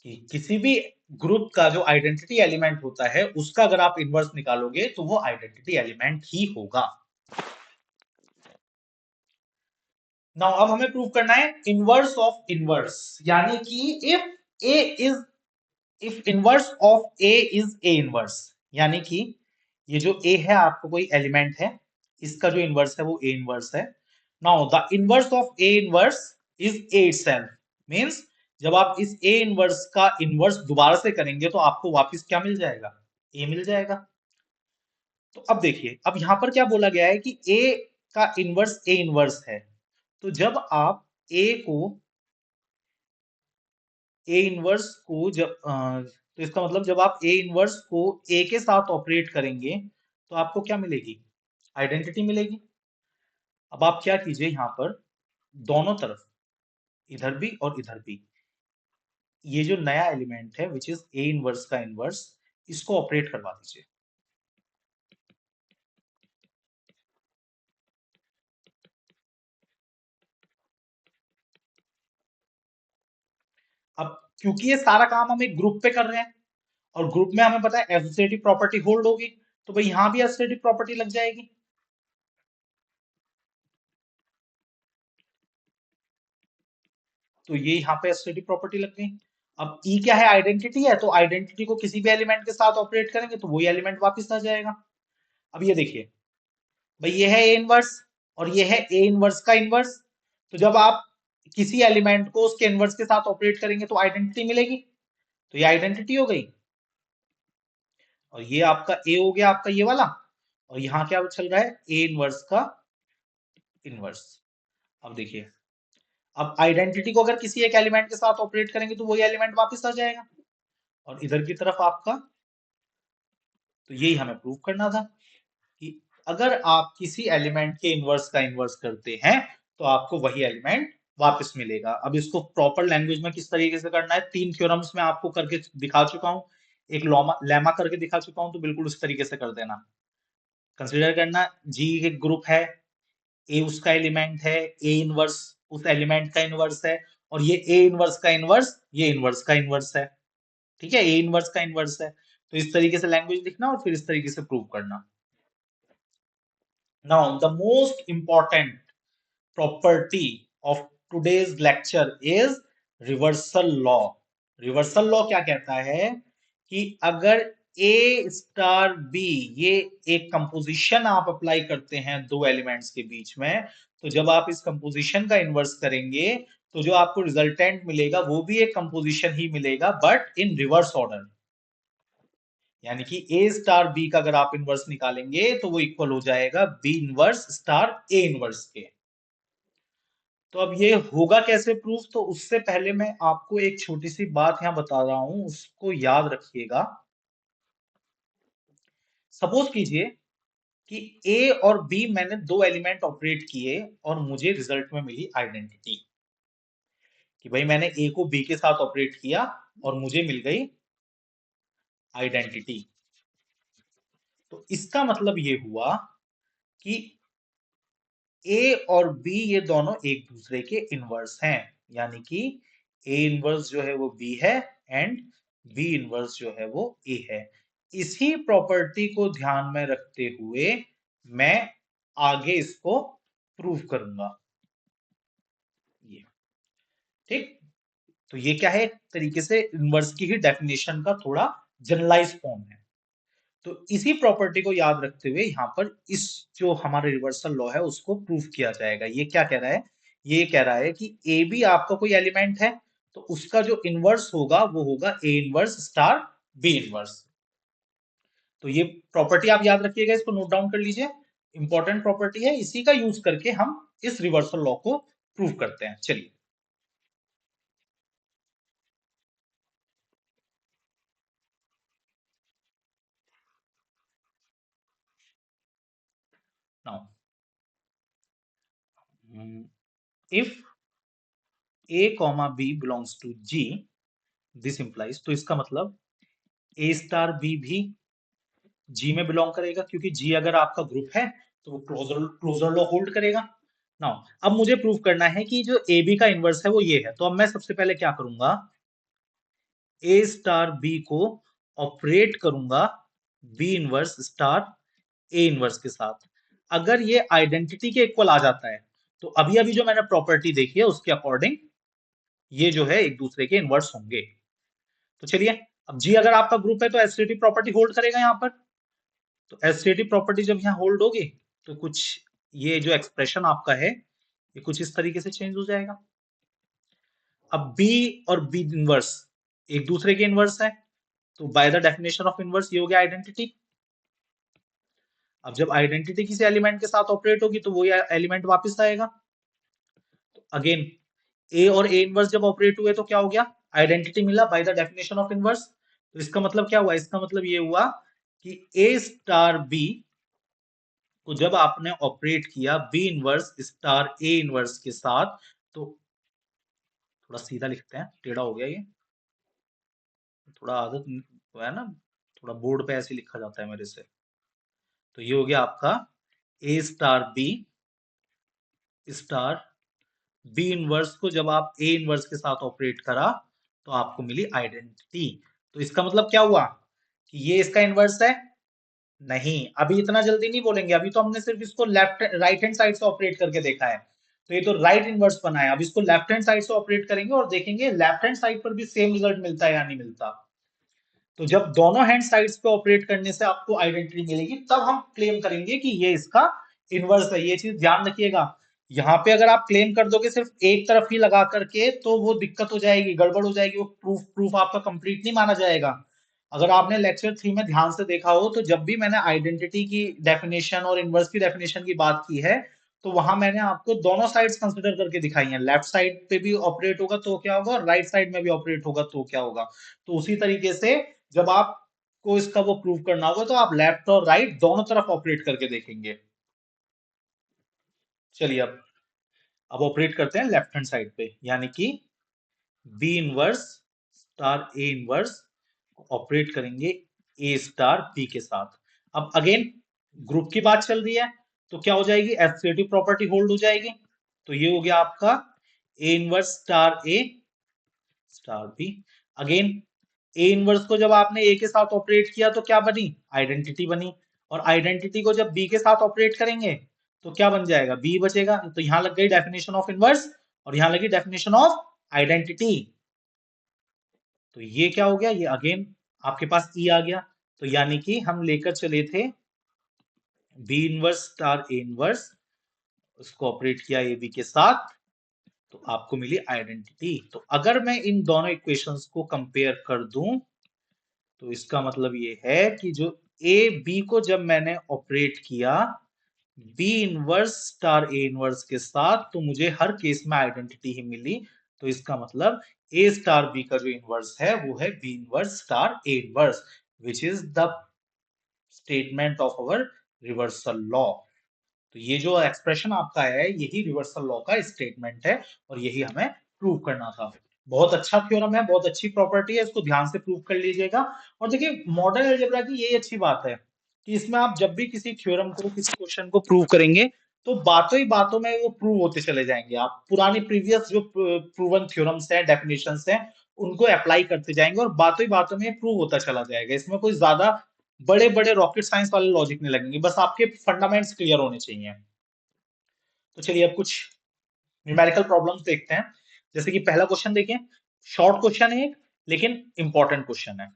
कि किसी भी ग्रुप का जो आइडेंटिटी एलिमेंट होता है उसका अगर आप इनवर्स निकालोगे तो वो आइडेंटिटी एलिमेंट ही होगा। नाउ अब हमें प्रूव करना है इनवर्स ऑफ इनवर्स, यानी कि if A is if inverse of A is A inverse, यानी कि ये जो ए है आपको कोई एलिमेंट है, इसका जो इनवर्स है वो ए इनवर्स है। Now the inverse of A inverse is a itself, means जब आप इस ए इनवर्स का इनवर्स दोबारा से करेंगे तो आपको वापस क्या मिल जाएगा, ए मिल जाएगा। तो अब देखिए, अब यहां पर क्या बोला गया है कि ए का इनवर्स ए इनवर्स है। तो जब आप ए को ए इनवर्स को तो इसका मतलब जब आप ए इनवर्स को ए के साथ ऑपरेट करेंगे तो आपको क्या मिलेगी, आइडेंटिटी मिलेगी। अब आप क्या कीजिए, यहां पर दोनों तरफ, इधर भी और इधर भी, ये जो नया एलिमेंट है विच इज ए इनवर्स का इनवर्स, इसको ऑपरेट करवा दीजिए। अब क्योंकि ये सारा काम हम एक ग्रुप पे कर रहे हैं और ग्रुप में हमें पता है एसोसिएटिव प्रॉपर्टी होल्ड होगी, तो भाई यहां भी एसोसिएटिव प्रॉपर्टी लग जाएगी। तो ये यहाँ पे एसोसिएटिव प्रॉपर्टी लग गई। अब ई क्या है, आइडेंटिटी है, तो आइडेंटिटी को किसी भी एलिमेंट के साथ ऑपरेट करेंगे तो वही एलिमेंट वापस आ जाएगा। अब ये देखिए भाई, ये है ए इनवर्स और ये है ए इनवर्स का इनवर्स। तो जब आप किसी एलिमेंट को उसके इनवर्स के साथ ऑपरेट करेंगे तो आइडेंटिटी मिलेगी। तो ये आइडेंटिटी हो गई और ये आपका ए हो गया, आपका ये वाला। और यहाँ क्या चल रहा है, ए इनवर्स का इनवर्स। अब देखिए, अब आइडेंटिटी को अगर किसी एक एलिमेंट के साथ ऑपरेट करेंगे तो वही एलिमेंट वापस आ जाएगा। और इधर की तरफ आपका, तो यही हमें प्रूव करना था कि अगर आप किसी एलिमेंट के इनवर्स का इनवर्स करते हैं तो आपको वही एलिमेंट वापस मिलेगा। अब इसको प्रॉपर लैंग्वेज में किस तरीके से करना है, तीन थ्योरम्स में आपको करके दिखा चुका हूं, एक लॉमा लेमा करके दिखा चुका हूं, तो बिल्कुल उस तरीके से कर देना। कंसिडर करना, जी एक ग्रुप है, ए उसका एलिमेंट है, ए इनवर्स उस एलिमेंट का इनवर्स है, और ये ए इनवर्स का इनवर्स ये इनवर्स का इनवर्स है। ठीक है, ए इनवर्स का इनवर्स है। तो इस तरीके से लैंग्वेज लिखना और फिर इस तरीके से प्रूव करना। Now, the most important property of today's lecture is reversal law. Reversal law क्या कहता है कि अगर A स्टार B, ये एक कंपोजिशन आप अप्लाई करते हैं दो एलिमेंट्स के बीच में, तो जब आप इस कंपोजिशन का इन्वर्स करेंगे तो जो आपको रिजल्टेंट मिलेगा वो भी एक कंपोजिशन ही मिलेगा, बट इन रिवर्स ऑर्डर। यानी कि ए स्टार बी का अगर आप इनवर्स निकालेंगे तो वो इक्वल हो जाएगा B inverse star A inverse के। तो अब ये होगा कैसे प्रूफ, तो उससे पहले मैं आपको एक छोटी सी बात यहां बता रहा हूं, उसको याद रखिएगा। सपोज कीजिए कि ए और बी मैंने दो एलिमेंट ऑपरेट किए और मुझे रिजल्ट में मिली आइडेंटिटी कि भाई मैंने ए को बी के साथ ऑपरेट किया और मुझे मिल गई आइडेंटिटी। तो इसका मतलब ये हुआ कि ए और बी ये दोनों एक दूसरे के इनवर्स हैं, यानी कि ए इनवर्स जो है वो बी है एंड बी इनवर्स जो है वो ए है। इसी प्रॉपर्टी को ध्यान में रखते हुए मैं आगे इसको प्रूव करूंगा। ये ठीक, तो ये क्या है, एक तरीके से इनवर्स की ही डेफिनेशन का थोड़ा जनरलाइज फॉर्म है। तो इसी प्रॉपर्टी को याद रखते हुए यहां पर इस जो हमारा रिवर्सल लॉ है उसको प्रूफ किया जाएगा। ये क्या कह रहा है, ये कह रहा है कि ए भी आपका कोई एलिमेंट है तो उसका जो इनवर्स होगा वो होगा A inverse star B inverse. तो ये प्रॉपर्टी आप याद रखिएगा, इसको नोट डाउन कर लीजिए, इंपॉर्टेंट प्रॉपर्टी है, इसी का यूज करके हम इस रिवर्सल लॉ को प्रूव करते हैं। चलिए, now if A comma B belongs to G, this implies, तो इसका मतलब ए स्टार बी भी जी में बिलोंग करेगा, क्योंकि जी अगर आपका ग्रुप है तो वो क्लोजर क्लोजर लॉ होल्ड करेगा। नाउ अब मुझे प्रूव करना है कि जो ए बी का इनवर्स है वो ये है, तो अब मैं सबसे पहले क्या करूंगा, ए स्टार बी को ऑपरेट करूंगा B inverse star A inverse के साथ। अगर ये आइडेंटिटी के इक्वल आ जाता है तो अभी अभी जो मैंने प्रॉपर्टी देखी है उसके अकॉर्डिंग ये जो है एक दूसरे के इनवर्स होंगे। तो चलिए, अब जी अगर आपका ग्रुप है तो एसोसिएटिव प्रॉपर्टी होल्ड करेगा यहाँ पर। तो एसोसिएटिव प्रॉपर्टी जब यहाँ होल्ड होगी तो कुछ ये जो एक्सप्रेशन आपका है ये कुछ इस तरीके से चेंज हो जाएगा। अब बी और बी इनवर्स एक दूसरे के इनवर्स है, तो bye the definition of inverse ये हो गया आइडेंटिटी। अब जब आइडेंटिटी किसी एलिमेंट के साथ ऑपरेट होगी तो वो एलिमेंट वापस आएगा। तो अगेन ए और ए इनवर्स जब ऑपरेट हुए तो क्या हो गया, आइडेंटिटी मिला bye the definition of inverse. तो इसका मतलब क्या हुआ, इसका मतलब ये हुआ कि ए स्टार बी को जब आपने ऑपरेट किया B inverse star A inverse के साथ, तो थोड़ा सीधा लिखते हैं, टेढ़ा हो गया ये, थोड़ा आदत तो है ना, थोड़ा बोर्ड पे ऐसे लिखा जाता है मेरे से। तो ये हो गया आपका A star B star B inverse को जब आप ए इनवर्स के साथ ऑपरेट करा तो आपको मिली आइडेंटिटी। तो इसका मतलब क्या हुआ कि ये इसका इनवर्स है? नहीं, अभी इतना जल्दी नहीं बोलेंगे, अभी तो हमने सिर्फ इसको लेफ्ट राइट हैंड साइड से ऑपरेट करके देखा है। तो ये तो राइट इनवर्स बना है, अब इसको लेफ्ट हैंड साइड से ऑपरेट करेंगे और देखेंगे लेफ्ट हैंड साइड पर भी सेम रिजल्ट मिलता है या नहीं मिलता। तो जब दोनों हैंड साइड्स पे ऑपरेट करने से आपको आइडेंटिटी मिलेगी तब हम क्लेम करेंगे कि ये इसका इनवर्स है। ये चीज ध्यान रखिएगा, यहाँ पे अगर आप क्लेम कर दोगे सिर्फ एक तरफ ही लगा करके तो वो दिक्कत हो जाएगी, गड़बड़ हो जाएगी, वो प्रूफ प्रूफ आपका कंप्लीट नहीं माना जाएगा। अगर आपने लेक्चर 3 में ध्यान से देखा हो तो जब भी मैंने आइडेंटिटी की डेफिनेशन और इनवर्स की डेफिनेशन की बात की है तो वहां मैंने आपको दोनों साइड्स कंसिडर करके दिखाई हैं, लेफ्ट साइड पे भी ऑपरेट होगा तो क्या होगा और राइट साइड में भी ऑपरेट होगा तो क्या होगा। तो उसी तरीके से जब आपको इसका वो प्रूव करना होगा तो आप लेफ्ट और राइट दोनों तरफ ऑपरेट करके देखेंगे। चलिए अब ऑपरेट करते हैं लेफ्ट हैंड साइड पे, यानी कि B inverse star A inverse operate करेंगे ए स्टार बी के साथ। अब अगेन ग्रुप की बात चल रही है तो क्या हो जाएगी, एसोसिएटिव प्रॉपर्टी होल्ड हो जाएगी। तो ये हो गया आपका A inverse star A star B. Again A inverse को जब आपने ए के साथ ऑपरेट किया तो क्या बनी, आइडेंटिटी बनी। और आइडेंटिटी को जब बी के साथ ऑपरेट करेंगे तो क्या बन जाएगा, बी बचेगा। तो यहां लग गई डेफिनेशन ऑफ इनवर्स और यहां लगी डेफिनेशन ऑफ आइडेंटिटी। तो ये क्या हो गया, ये अगेन आपके पास ई आ गया। तो यानी कि हम लेकर चले थे B inverse star A inverse, उसको ऑपरेट किया ए बी के साथ तो आपको मिली आइडेंटिटी। तो अगर मैं इन दोनों इक्वेशंस को कंपेयर कर दूं तो इसका मतलब ये है कि जो ए बी को जब मैंने ऑपरेट किया B inverse star A inverse के साथ तो मुझे हर केस में आइडेंटिटी ही मिली। तो इसका मतलब ए स्टार बी का जो इनवर्स है वो है B inverse star A inverse, which is the statement of our reversal law. तो ये जो एक्सप्रेशन आपका है यही रिवर्सल लॉ का स्टेटमेंट है और यही हमें प्रूव करना था। बहुत अच्छा थ्योरम है, बहुत अच्छी प्रॉपर्टी है, इसको ध्यान से प्रूव कर लीजिएगा। और देखिए मॉडर्न अलजेब्रा की यही अच्छी बात है कि इसमें आप जब भी किसी थ्योरम को किसी क्वेश्चन को प्रूव करेंगे तो बातों ही बातों में वो प्रूव होते चले जाएंगे। आप पुरानी प्रीवियस जो प्रूवन थ्योरम्स हैं डेफिनेशंस हैं उनको अप्लाई करते जाएंगे और बातों ही बातों में प्रूव होता चला जाएगा। इसमें कोई ज्यादा बड़े बड़े रॉकेट साइंस वाले लॉजिक नहीं लगेंगे, बस आपके फंडामेंट्स क्लियर होने चाहिए। तो चलिए अब कुछ न्यूमेरिकल प्रॉब्लम्स देखते हैं। जैसे कि पहला क्वेश्चन देखिए, शॉर्ट क्वेश्चन है एक, लेकिन इंपॉर्टेंट क्वेश्चन है।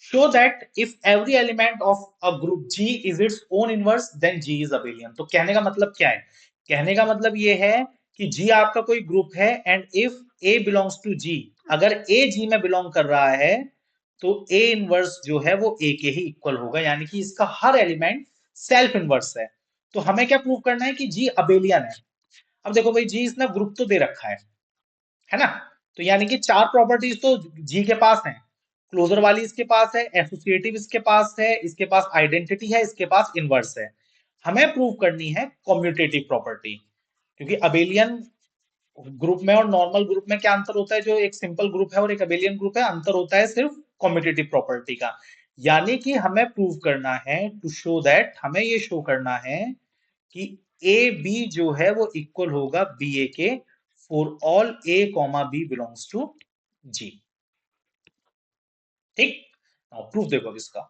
Show that if every element of a group G is its own inverse then G is abelian. तो कहने का मतलब क्या है, कहने का मतलब ये है कि जी आपका कोई ग्रुप है and if A belongs to G, अगर ए जी में बिलोंग कर रहा है तो ए इनवर्स जो है वो ए के ही इक्वल होगा, यानी कि इसका हर एलिमेंट सेल्फ इनवर्स है। तो हमें क्या प्रूव करना है कि जी अबेलियन है। अब देखो भाई जी इसने ग्रुप तो दे रखा है ना, तो यानी कि चार प्रॉपर्टीज तो जी के पास हैं। क्लोजर वाली इसके पास है, एसोसिएटिव इसके पास है, इसके पास आइडेंटिटी है, इसके पास इनवर्स है। हमें प्रूव करनी है कॉम्यूटेटिव प्रॉपर्टी, क्योंकि अबेलियन ग्रुप में और नॉर्मल ग्रुप में क्या अंतर होता है, जो एक सिंपल ग्रुप है और एक अबेलियन ग्रुप है, अंतर होता है सिर्फ कॉम्यूटेटिव प्रॉपर्टी का। यानी कि हमें प्रूव करना है, टू शो दैट, हमें ये शो करना है कि ए बी जो है वो इक्वल होगा बी ए के for all A comma B belongs to G. ठीक, प्रूफ देखो अब इसका।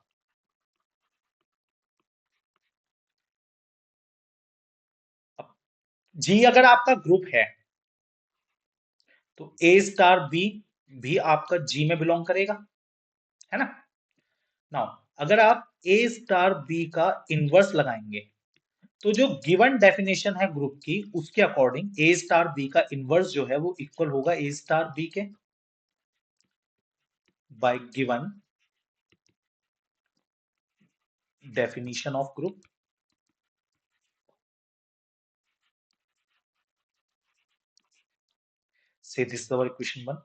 जी अगर आपका ग्रुप है तो ए स्टार बी भी आपका जी में बिलोंग करेगा, है ना। नाउ अगर आप ए स्टार बी का इनवर्स लगाएंगे तो जो गिवन डेफिनेशन है ग्रुप की उसके अकॉर्डिंग ए स्टार बी का इनवर्स जो है वो इक्वल होगा ए स्टार बी के, by given definition of group. So this is our equation one.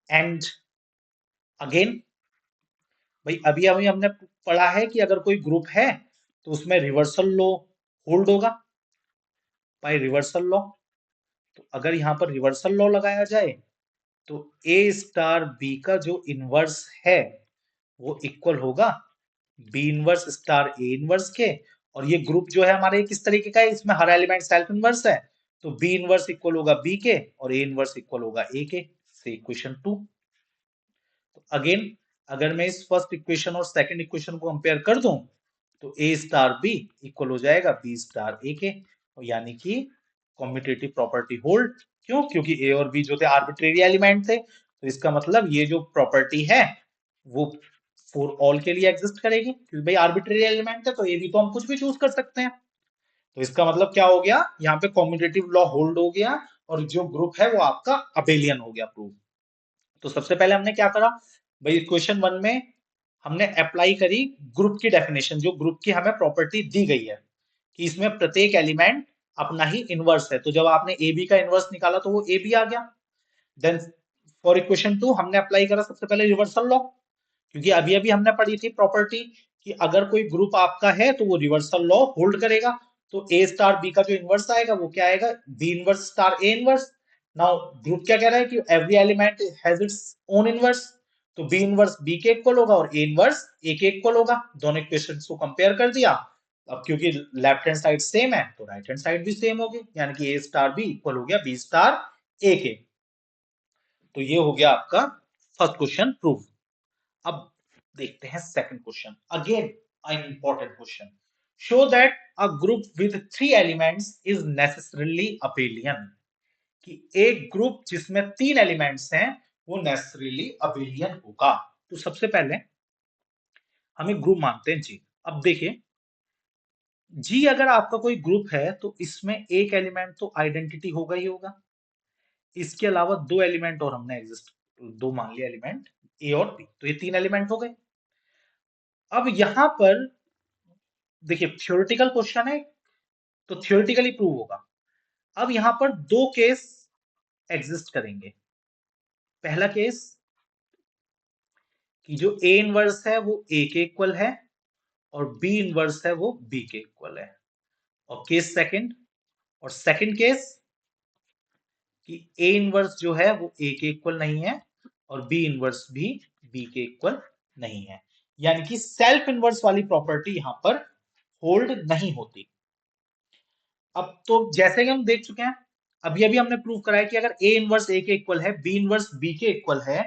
And again भाई अभी अभी हमने पढ़ा है कि अगर कोई ग्रुप है तो उसमें रिवर्सल लॉ होल्ड होगा, बाय रिवर्सल लॉ। तो अगर यहां पर रिवर्सल लॉ लगाया जाए तो ए स्टार बी का जो इनवर्स है वो इक्वल होगा B inverse star A inverse के। और ये ग्रुप जो है हमारे किस तरीके का है, इसमें हर एलिमेंट सेल्फ इनवर्स है, तो बी इनवर्स इक्वल होगा बी के और ए इनवर्स इक्वल होगा ए के। से इक्वेशन टू। तो अगेन अगर मैं इस फर्स्ट इक्वेशन और सेकंड इक्वेशन को कंपेयर कर दूं तो ए स्टार बी इक्वल हो जाएगा बी स्टार ए के, और यानी कि कॉम्यूटेटिव प्रॉपर्टी होल्ड। क्यों? क्योंकि ए और बी जो थे आर्बिट्रेरी एलिमेंट थे, तो इसका मतलब ये जो प्रॉपर्टी है वो फॉर ऑल के लिए एग्जिस्ट करेगी, क्योंकि भाई आर्बिट्रेरी एलिमेंट है तो ए बी तो हम कुछ भी चूज कर सकते हैं। तो इसका मतलब क्या हो गया, यहाँ पे कॉम्यूटेटिव लॉ होल्ड हो गया और जो ग्रुप है वो आपका अबेलियन हो गया प्रूव। तो सबसे पहले हमने क्या करा भाई, क्वेश्चन वन में हमने अप्लाई करी ग्रुप की डेफिनेशन, जो ग्रुप की हमें प्रॉपर्टी दी गई है कि इसमें प्रत्येक एलिमेंट अपना ही इनवर्स है। तो जब आपने ए बी का इनवर्स निकाला तो वो ए बी आ गया। देन फॉर इक्वेशन टू हमने अप्लाई करा सबसे पहले रिवर्सल लॉ, क्योंकि अभी अभी हमने पढ़ी थी प्रॉपर्टी कि अगर कोई ग्रुप आपका है तो वो रिवर्सल लॉ होल्ड करेगा। तो ए स्टार बी का जो इनवर्स आएगा वो क्या आएगा, B inverse star A inverse. Now group क्या कह रहा है कि every element has its own inverse, तो बी इनवर्स बी के इक्वल होगा और ए इनवर्स ए के इक्वल होगा। दोनों इक्वेशन को कंपेयर कर दिया। अब क्योंकि लेफ्ट हैंड साइड सेम है तो राइट हैंड साइड भी सेम होगी, यानी कि ए स्टार बी इक्वल हो गया बी स्टार ए के। तो ये हो गया आपका फर्स्ट क्वेश्चन प्रूफ। अब देखते हैं second question, again an important question. Show that a group with three elements is necessarily abelian, कि एक ग्रुप जिसमें तीन एलिमेंट्स हैं वो नेसेसरीली अबेलियन होगा। तो सबसे पहले हम एक ग्रुप मानते हैं जी। अब देखिए जी अगर आपका कोई ग्रुप है तो इसमें एक एलिमेंट तो आइडेंटिटी होगा ही होगा, इसके अलावा दो एलिमेंट और हमने एग्जिस्ट, दो मान लिया एलिमेंट ए और बी, तो ये तीन एलिमेंट हो गए। अब यहां पर देखिए थ्योरेटिकल क्वेश्चन है तो थ्योरेटिकली प्रूव होगा। अब यहां पर दो केस एग्जिस्ट करेंगे। पहला केस कि जो ए इनवर्स है वो ए के इक्वल है और बी इनवर्स है वो बी के इक्वल है। और केस सेकंड, और सेकंड केस कि ए इनवर्स जो है वो ए के इक्वल नहीं है और बी इनवर्स भी बी के इक्वल नहीं है, यानी कि सेल्फ इनवर्स वाली प्रॉपर्टी यहां पर होल्ड नहीं होती। अब तो जैसे कि हम देख चुके हैं, अभी अभी हमने प्रूव करा है कि अगर ए इनवर्स ए के इक्वल है, बी इनवर्स बी के इक्वल है,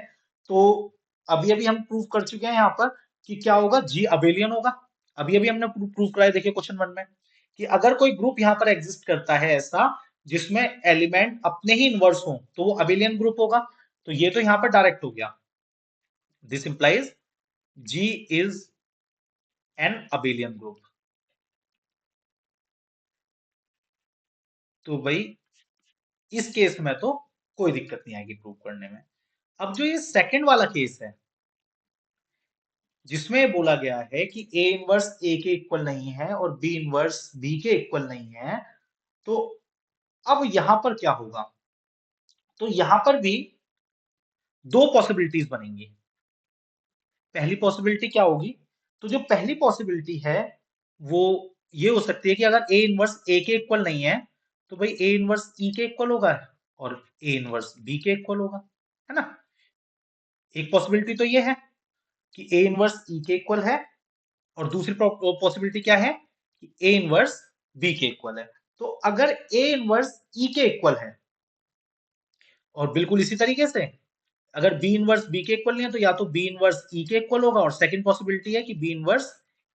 तो अभी अभी हम प्रूव कर चुके हैं यहाँ पर कि क्या होगा, जी अबेलियन होगा। अभी अभी हमने प्रूव करा है, देखिए क्वेश्चन वन में कि अगर कोई ग्रुप यहाँ पर एग्जिस्ट करता है ऐसा जिसमें एलिमेंट अपने ही इनवर्स हो तो वो अबेलियन ग्रुप होगा। तो ये तो यहाँ पर डायरेक्ट हो गया, this implies G is an abelian group. तो भाई इस केस में तो कोई दिक्कत नहीं आएगी प्रूव करने में। अब जो ये सेकंड वाला केस है जिसमें बोला गया है कि ए इनवर्स ए के इक्वल नहीं है और बी इनवर्स बी के इक्वल नहीं है, तो अब यहां पर क्या होगा, तो यहां पर भी दो पॉसिबिलिटीज बनेंगी। पहली पॉसिबिलिटी क्या होगी, तो जो पहली पॉसिबिलिटी है वो ये हो सकती है कि अगर ए इनवर्स ए के इक्वल नहीं है तो भाई ए इनवर्स ई के इक्वल होगा और ए इनवर्स बी के इक्वल होगा, है ना। एक पॉसिबिलिटी तो ये है कि ए इनवर्स ई के इक्वल है, और दूसरी पॉसिबिलिटी क्या है कि ए इनवर्स बी के इक्वल है। तो अगर ए इनवर्स ई के इक्वल है, और बिल्कुल इसी तरीके से अगर बी इनवर्स बी के इक्वल नहीं है तो या तो बी इनवर्स ई के इक्वल होगा, और सेकंड पॉसिबिलिटी है कि बी इनवर्स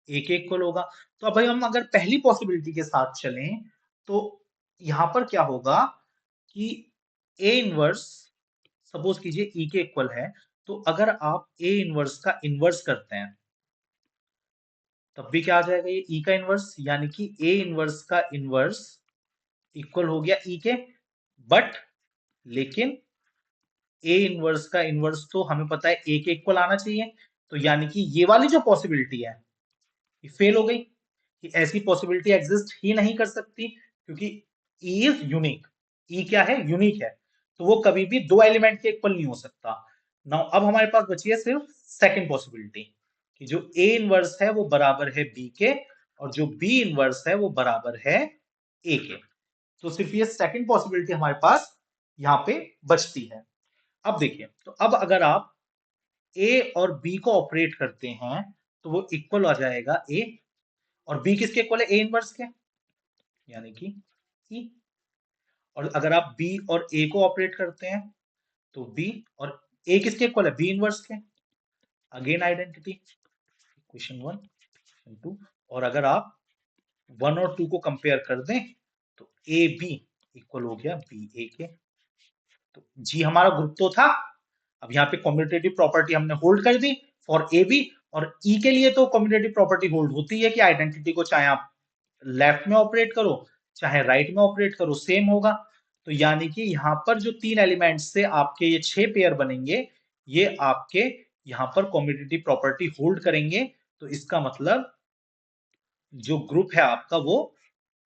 ए के इक्वल होगा। तो अब भाई हम अगर पहली पॉसिबिलिटी के साथ चलें तो यहां पर क्या होगा कि ए इनवर्स सपोज कीजिए ई के इक्वल है, तो अगर आप ए इनवर्स का इनवर्स करते हैं तब भी क्या आ जाएगा, ये ई का इनवर्स, यानी कि ए इनवर्स का इनवर्स इक्वल हो गया ई के। बट लेकिन ए इनवर्स का इनवर्स तो हमें पता है ए के इक्वल आना चाहिए, तो यानी कि ये वाली जो पॉसिबिलिटी है ये फेल हो गई, कि ऐसी पॉसिबिलिटी एग्जिस्ट ही नहीं कर सकती, क्योंकि ई इज यूनिक। ई क्या है, यूनिक है, तो वो कभी भी दो एलिमेंट के इक्वल नहीं हो सकता। नाउ अब हमारे पास बची है सिर्फ सेकंड पॉसिबिलिटी, कि जो ए इनवर्स है वो बराबर है बी के, और जो बी इनवर्स है वो बराबर है ए के। तो सिर्फ ये सेकंड पॉसिबिलिटी हमारे पास यहाँ पे बचती है। अब देखिए, तो अब अगर आप ए और बी को ऑपरेट करते हैं तो वो इक्वल आ जाएगा ए, और बी किसके इक्वल है, ए इनवर्स के, यानी कि ई। और अगर आप बी और ए को ऑपरेट करते हैं तो बी और ए किसके इक्वल है, बी इनवर्स के, again identity, equation one, equation two. और अगर आप वन और टू को कंपेयर कर दें तो ए बी इक्वल हो गया बी ए के। तो जी हमारा ग्रुप तो था, अब यहाँ पे कम्यूटेटिव प्रॉपर्टी हमने होल्ड कर दी फॉर ए बी, और ई के लिए तो कम्यूटेटिव प्रॉपर्टी होल्ड होती है कि आइडेंटिटी को चाहे आप लेफ्ट में ऑपरेट करो चाहे राइट में ऑपरेट करो सेम होगा। तो यानी कि यहाँ पर जो तीन एलिमेंट्स से आपके ये 6 पेयर बनेंगे, ये आपके यहाँ पर कम्यूटेटिव प्रॉपर्टी होल्ड करेंगे। तो इसका मतलब जो ग्रुप है आपका वो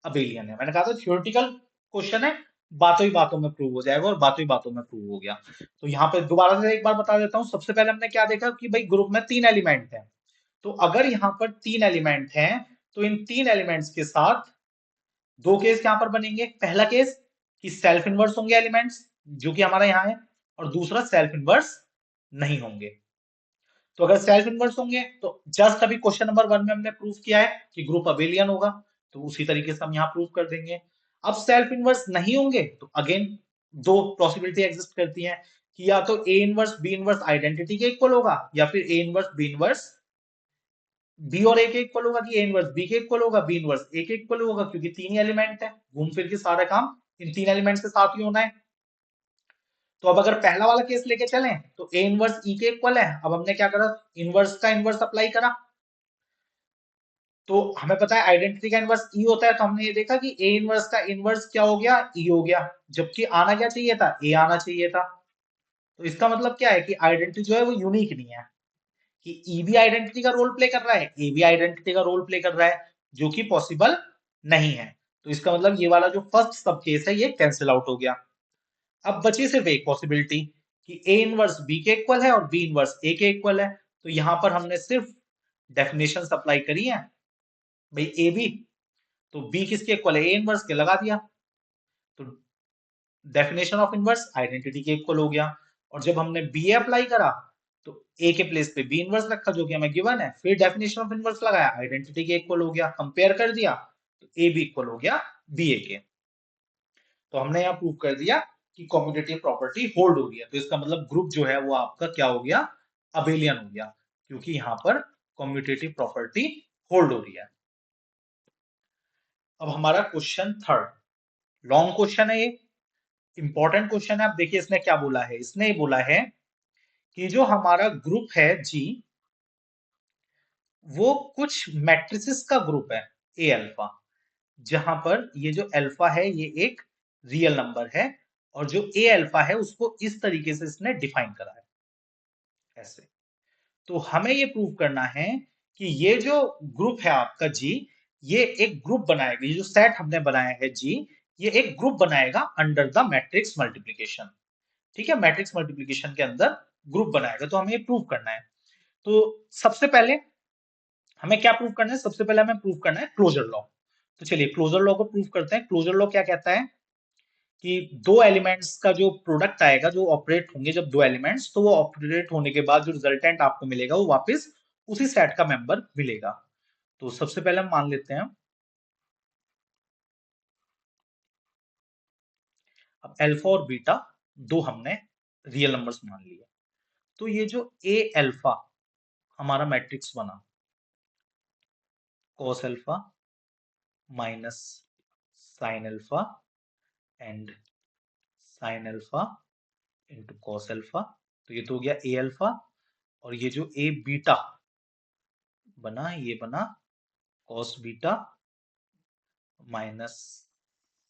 अबेलियन है। मैंने कहा था थ्योरेटिकल क्वेश्चन है, बातों ही बातों में प्रूव हो जाएगा, और बातों ही बातों में प्रूव हो गया। तो यहाँ पे दोबारा से एक बार बता देता हूँ। सबसे पहले हमने क्या देखा कि भाई ग्रुप में तीन एलिमेंट है, तो अगर यहाँ पर तीन एलिमेंट हैं तो इन तीन एलिमेंट्स के साथ दो केस यहाँ पर बनेंगे। पहला केस कि सेल्फ इनवर्स होंगे एलिमेंट्स, जो कि हमारा यहाँ है, और दूसरा सेल्फ इनवर्स नहीं होंगे। तो अगर सेल्फ इनवर्स होंगे तो जस्ट अभी क्वेश्चन नंबर वन में हमने प्रूव किया है कि ग्रुप अबेलियन होगा, तो उसी तरीके से हम यहाँ प्रूव कर देंगे। अब सेल्फ इनवर्स नहीं होंगे तो अगेन दो पॉसिबिलिटी एग्जिस्ट करती हैं, कि या तो A inverse B inverse identity के इक्वल होगा, या फिर A inverse B inverse B और ए के इक्वल होगा, कि ए इनवर्स बी के इक्वल होगा, बी इनवर्स ए के इक्वल होगा, क्योंकि तीन ही एलिमेंट है, घूम फिर के सारा काम इन तीन एलिमेंट्स के साथ ही होना है। तो अब अगर पहला वाला केस लेके चलें तो ए इनवर्स ई के इक्वल है। अब हमने क्या करा, इनवर्स का इनवर्स अप्लाई करा, तो हमें पता है आइडेंटिटी का इनवर्स ई होता है, तो हमने ये देखा कि ए इनवर्स का इनवर्स क्या हो गया, ई हो गया, जबकि आना क्या चाहिए था, ए आना चाहिए था। तो इसका मतलब क्या है कि आइडेंटिटी जो है वो यूनिक नहीं है, कि ई भी आइडेंटिटी का रोल प्ले कर रहा है, ए भी आइडेंटिटी का रोल प्ले कर रहा है, जो कि पॉसिबल नहीं है। तो इसका मतलब ये वाला जो फर्स्ट सब केस है ये कैंसिल आउट हो गया। अब बची सिर्फ एक पॉसिबिलिटी कि ए इनवर्स बी के इक्वल है और बी इनवर्स ए के इक्वल है। तो यहां पर हमने सिर्फ डेफिनेशन अप्लाई करी है, भाई ए बी, तो बी किसके इक्वल है, ए इनवर्स के, लगा दिया, तो डेफिनेशन ऑफ इनवर्स आइडेंटिटी के इक्वल हो गया। और जब हमने बी ए अप्लाई करा तो ए के प्लेस पे बी इनवर्स रखा जो कि हमें गिवन है, फिर डेफिनेशन ऑफ इनवर्स लगाया, आइडेंटिटी के इक्वल हो गया, कंपेयर कर दिया तो ए बी इक्वल हो गया बी ए के। तो हमने यहाँ प्रूव कर दिया कि कम्यूटेटिव प्रॉपर्टी होल्ड हो गया। तो इसका मतलब ग्रुप जो है वो आपका क्या हो गया, अबेलियन हो गया, क्योंकि यहाँ पर कम्यूटेटिव प्रॉपर्टी होल्ड हो रही है। अब हमारा क्वेश्चन थर्ड, लॉन्ग क्वेश्चन है ये, इंपॉर्टेंट क्वेश्चन है। आप देखिए इसने क्या बोला है, इसने बोला है कि जो हमारा ग्रुप है जी, वो कुछ मैट्रिसेस का ग्रुप है ए अल्फा, जहां पर ये जो अल्फा है ये एक रियल नंबर है, और जो ए अल्फा है उसको इस तरीके से इसने डिफाइन करा है ऐसे। तो हमें ये प्रूव करना है कि ये जो ग्रुप है आपका जी, ये एक ग्रुप बनाएगा, ये जो सेट हमने बनाया है जी, ये एक ग्रुप बनाएगा अंडर द मैट्रिक्स मल्टीप्लीकेशन। ठीक है, मैट्रिक्स मल्टीप्लीकेशन के अंदर ग्रुप बनाएगा, तो हमें ये प्रूव करना है। तो सबसे पहले हमें क्या प्रूव करना है, सबसे पहले हमें प्रूव करना है क्लोजर लॉ। तो चलिए क्लोजर लॉ को प्रूव करते हैं। क्लोजर लॉ क्या कहता है कि दो एलिमेंट्स का जो प्रोडक्ट आएगा, जो ऑपरेट होंगे जब दो एलिमेंट्स, तो वो ऑपरेट होने के बाद जो रिजल्टेंट आपको मिलेगा वो वापस उसी सेट का मेंबर मिलेगा। तो सबसे पहले हम मान लेते हैं, अब अल्फा और बीटा दो हमने रियल नंबर्स मान लिए। तो ये जो ए अल्फा हमारा मैट्रिक्स बना, cos alpha minus sine alpha and sine alpha into cos alpha, तो ये तो हो गया ए अल्फा। और ये जो ए बीटा बना, ये बना cos beta minus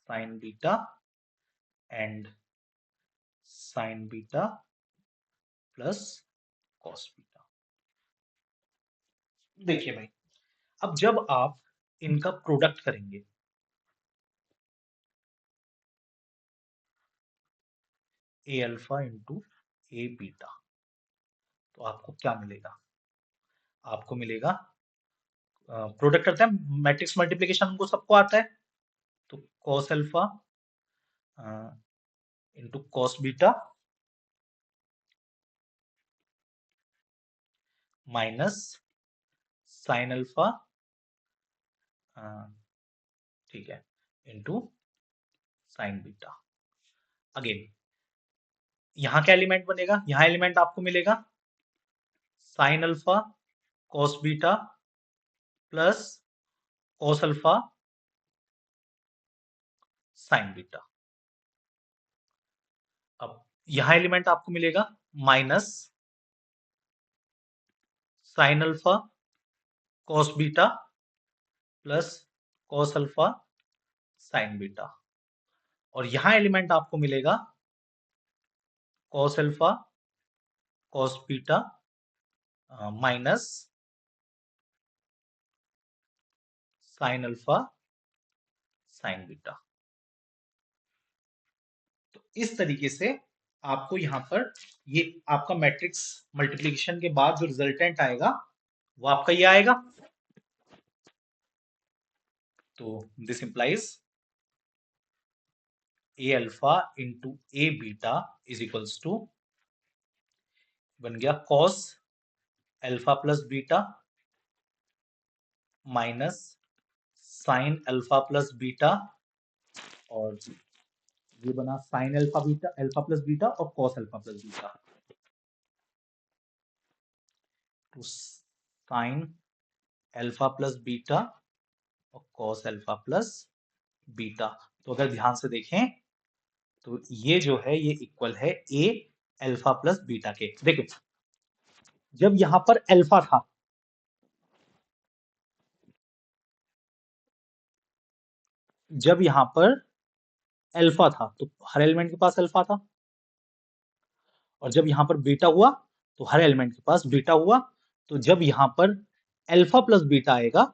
sign beta and sign beta plus cos beta. देखिए भाई, अब जब आप इनका प्रोडक्ट करेंगे, ए अल्फा इंटू ए बीटा, तो आपको क्या मिलेगा? आपको मिलेगा, प्रोडक्ट करते हैं, मैट्रिक्स मल्टीप्लिकेशन हमको सबको आता है, तो cos alpha into cos beta minus sine alpha, ठीक है, इंटू साइन बीटा। अगेन यहाँ क्या एलिमेंट बनेगा? यहाँ एलिमेंट आपको मिलेगा sine alpha cos beta plus cos alpha sign beta. अब यहाँ एलिमेंट आपको मिलेगा minus sine alpha cos beta plus cos alpha sign beta. और यहाँ एलिमेंट आपको मिलेगा cos alpha cos beta minus sine alpha sign beta. तो इस तरीके से आपको यहाँ पर ये आपका मैट्रिक्स मल्टीप्लिकेशन के बाद जो रिजल्टेंट आएगा वो आपका ये आएगा। तो this implies A alpha into A beta is equals to, बन गया cos alpha plus beta minus sine alpha plus beta, और ये बना sine alpha beta, alpha plus beta और कॉस अल्फा प्लस बीटा, तो साइन अल्फा प्लस बीटा और कॉस अल्फा प्लस बीटा। तो अगर ध्यान से देखें तो ये जो है ये इक्वल है ए अल्फा प्लस बीटा के। देखो जब यहां पर अल्फा था, जब यहां पर अल्फा था तो हर एलिमेंट के पास अल्फा था, और जब यहां पर बीटा हुआ तो हर एलिमेंट के पास बीटा हुआ। तो जब यहां पर अल्फा प्लस बीटा आएगा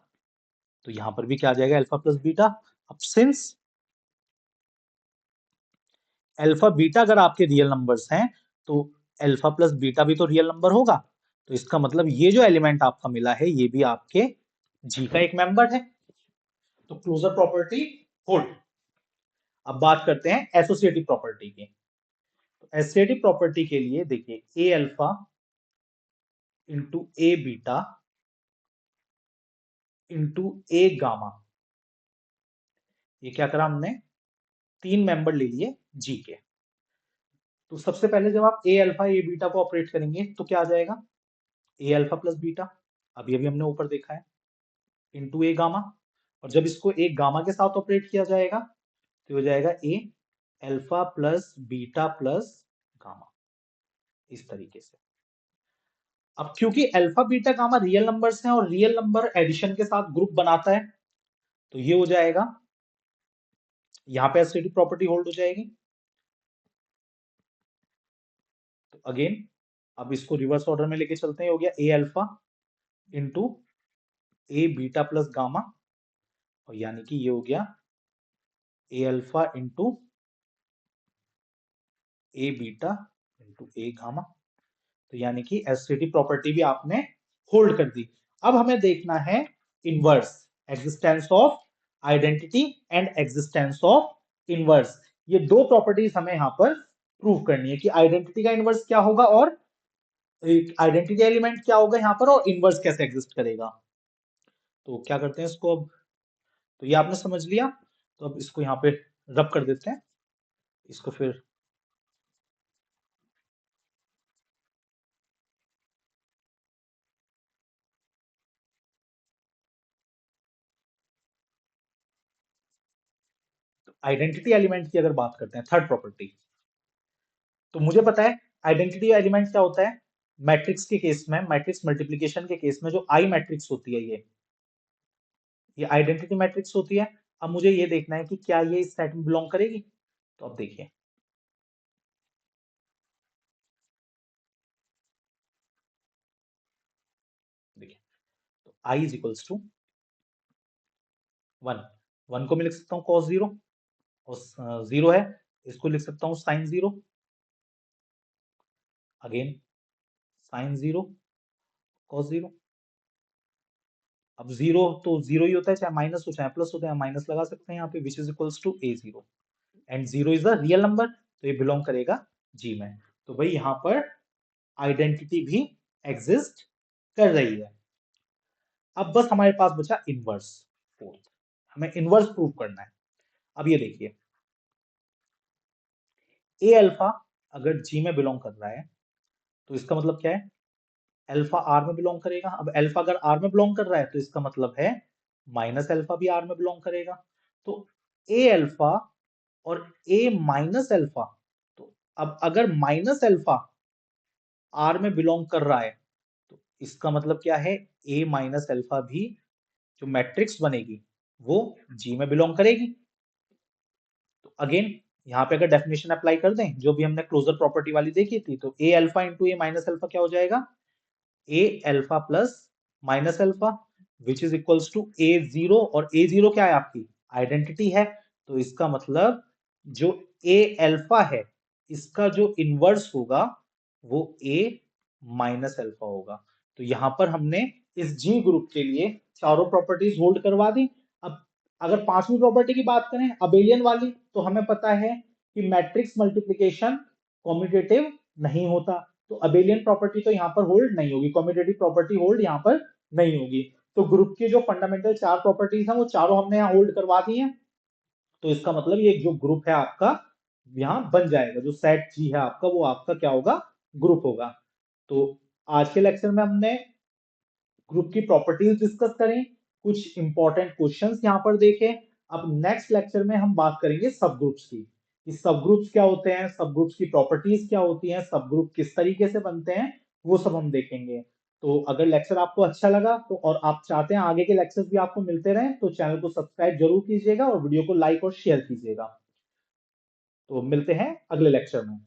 तो यहां पर भी क्या आ जाएगा? Alpha plus beta. अब सिंस अल्फा बीटा अगर आपके रियल नंबर्स हैं तो अल्फा प्लस बीटा भी तो रियल नंबर होगा, तो इसका मतलब ये जो एलिमेंट आपका मिला है ये भी आपके जी का एक मेंबर है। तो क्लोजर प्रॉपर्टी होल्ड। अब बात करते हैं एसोसिएटिव प्रॉपर्टी की। तो एसोसिएटिव प्रॉपर्टी के लिए देखिए ए alpha into A beta into A gamma, ये क्या करा हमने? तीन मेंबर ले लिए जी के। तो सबसे पहले जब आप ए अल्फा ए बीटा को ऑपरेट करेंगे तो क्या आ जाएगा? ए अल्फा प्लस बीटा, अभी अभी हमने ऊपर देखा है, इंटू ए गामा। और जब इसको एक गामा के साथ ऑपरेट किया जाएगा तो हो जाएगा A alpha plus beta plus gamma, इस तरीके से। अब क्योंकि alpha beta gamma real numbers हैं और रियल नंबर एडिशन के साथ ग्रुप बनाता है, तो ये हो जाएगा, यहाँ पे एसोसिएटिव प्रॉपर्टी होल्ड हो जाएगी। तो अगेन अब इसको रिवर्स ऑर्डर में लेके चलते हैं, हो गया ए alpha into A beta plus gamma, और यानी कि ये हो गया ए alpha into A beta into A gamma. तो यानी कि एसोसिएटिव प्रॉपर्टी भी आपने होल्ड कर दी। अब हमें देखना है inverse, existence of identity and existence of inverse. ये दो प्रॉपर्टीज हमें यहाँ पर प्रूव करनी है कि आइडेंटिटी का इनवर्स क्या होगा और आइडेंटिटी एलिमेंट क्या होगा यहाँ पर और इनवर्स कैसे एग्जिस्ट करेगा। तो क्या करते हैं इसको अब, तो ये आपने समझ लिया, तो अब इसको यहाँ पे रब कर देते हैं इसको फिर। आइडेंटिटी एलिमेंट की अगर बात करते हैं, थर्ड प्रॉपर्टी, तो मुझे पता है आइडेंटिटी एलिमेंट क्या होता है। मैट्रिक्स के केस में, मैट्रिक्स मल्टीप्लिकेशन के केस में जो आई मैट्रिक्स होती है, ये आइडेंटिटी मैट्रिक्स होती है। अब मुझे ये देखना है कि क्या ये इस सेट में बिलोंग करेगी। तो अब देखिए, देखिए तो आई इज इक्वल्स टू 1। 1 को मैं लिख सकता हूँ कॉस जीरो, और जीरो है, इसको लिख सकता हूँ sine zero, again sine zero, cos zero. अब जीरो तो जीरो ही होता है, चाहे माइनस हो चाहे प्लस हो, चाहे माइनस लगा सकते हैं यहाँ पे, which is equals to A zero, and zero is the real number, तो ये बिलोंग करेगा जी में। तो भाई यहाँ पर आइडेंटिटी भी एग्जिस्ट कर रही है। अब बस हमारे पास बचा इनवर्स, फोर्थ, हमें इनवर्स प्रूव करना है। अब ये देखिए, ए अल्फा अगर जी में बिलोंग कर रहा है, तो इसका मतलब क्या है, अल्फा आर में बिलोंग करेगा। अब अल्फा अगर आर में बिलोंग कर रहा है, तो इसका मतलब है माइनस अल्फा भी आर में बिलोंग करेगा। तो ए अल्फा और ए माइनस अल्फा, तो अब अगर माइनस अल्फा आर में बिलोंग कर रहा है, तो इसका मतलब क्या है, ए माइनस अल्फा भी जो मैट्रिक्स बनेगी वो जी में बिलोंग करेगी। तो अगेन यहाँ पे अगर डेफिनेशन अप्लाई कर दें जो भी हमने क्लोजर प्रॉपर्टी वाली देखी थी, तो A alpha into A minus alpha क्या हो जाएगा, A alpha plus minus alpha, which is equals to A zero, और ए जीरो क्या है, आपकी आइडेंटिटी है। तो इसका मतलब जो ए अल्फा है, इसका जो इनवर्स होगा वो ए माइनस अल्फा होगा। तो यहां पर हमने इस जी ग्रुप के लिए चारों प्रॉपर्टीज होल्ड करवा दी। अब अगर पांचवी प्रॉपर्टी की बात करें, अबेलियन वाली, तो हमें पता है कि मैट्रिक्स मल्टीप्लिकेशन कॉम्यूटेटिव नहीं होता, तो अबेलियन प्रॉपर्टी तो यहाँ पर होल्ड नहीं होगी, कॉम्यूटेटिव प्रॉपर्टी होल्ड यहाँ पर नहीं होगी। तो ग्रुप की जो फंडामेंटल चार प्रॉपर्टीज हैं वो चारों हमने यहाँ होल्ड करवा दी हैं। तो इसका मतलब ये जो ग्रुप है आपका यहाँ बन जाएगा, जो सेट जी है आपका वो आपका क्या होगा, ग्रुप होगा। तो आज के लेक्चर में हमने ग्रुप की प्रॉपर्टीज डिस्कस करें, कुछ इंपॉर्टेंट क्वेश्चंस यहाँ पर देखें। अब नेक्स्ट लेक्चर में हम बात करेंगे सब ग्रुप्स की, कि सब ग्रुप्स क्या होते हैं, सब ग्रुप्स की प्रॉपर्टीज क्या होती हैं, सब ग्रुप किस तरीके से बनते हैं, वो सब हम देखेंगे। तो अगर लेक्चर आपको अच्छा लगा तो, और आप चाहते हैं आगे के लेक्चर्स भी आपको मिलते रहें, तो चैनल को सब्सक्राइब जरूर कीजिएगा और वीडियो को लाइक और शेयर कीजिएगा। तो मिलते हैं अगले लेक्चर में।